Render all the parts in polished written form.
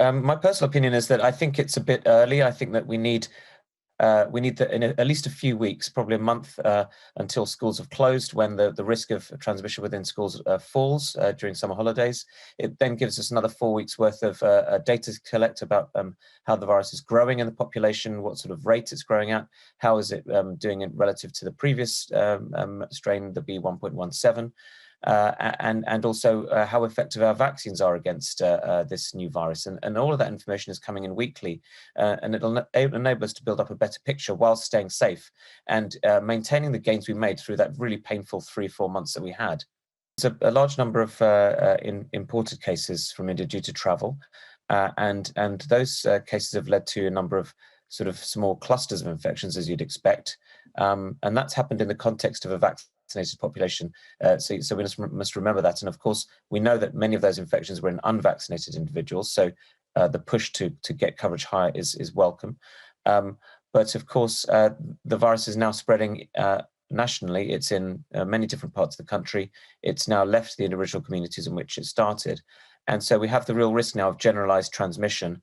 My personal opinion is that I think it's a bit early. I think that in at least a few weeks, probably a month until schools have closed, when the risk of transmission within schools falls during summer holidays. It then gives us another 4 weeks worth of data to collect about how the virus is growing in the population, what sort of rate it's growing at, how is it doing it relative to the previous strain, the B1.17. And also how effective our vaccines are against this new virus. And all of that information is coming in weekly, and it'll enable us to build up a better picture while staying safe and maintaining the gains we made through that really painful 3 or 4 months that we had. There's a large number of imported cases from India due to travel, and those cases have led to a number of sort of small clusters of infections, as you'd expect, and that's happened in the context of a vaccinated population. So we must remember that. And of course, we know that many of those infections were in unvaccinated individuals. So the push to get coverage higher is welcome. But of course, the virus is now spreading nationally. It's in many different parts of the country. It's now left the individual communities in which it started. And so we have the real risk now of generalized transmission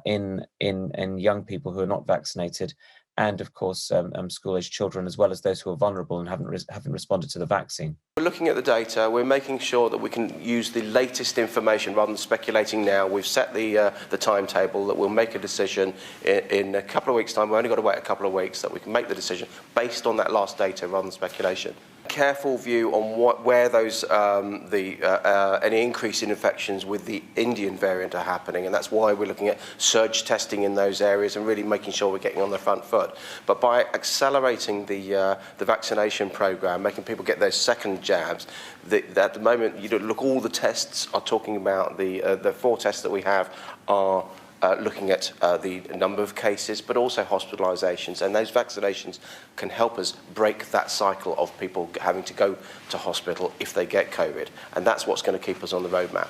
in young people who are not vaccinated, and of course school-aged children, as well as those who are vulnerable and haven't responded to the vaccine. We're looking at the data. We're making sure that we can use the latest information rather than speculating now. We've set the timetable that we'll make a decision in a couple of weeks' time. We've only got to wait a couple of weeks that we can make the decision based on that last data rather than speculation. Careful view on where those any increase in infections with the Indian variant are happening, and that's why we're looking at surge testing in those areas and really making sure we're getting on the front foot. But by accelerating the vaccination program, making people get those second jabs, at the moment, look, all the tests are talking about the 4 tests that we have are looking at the number of cases, but also hospitalisations, and those vaccinations can help us break that cycle of people having to go to hospital if they get COVID, and that's what's going to keep us on the roadmap.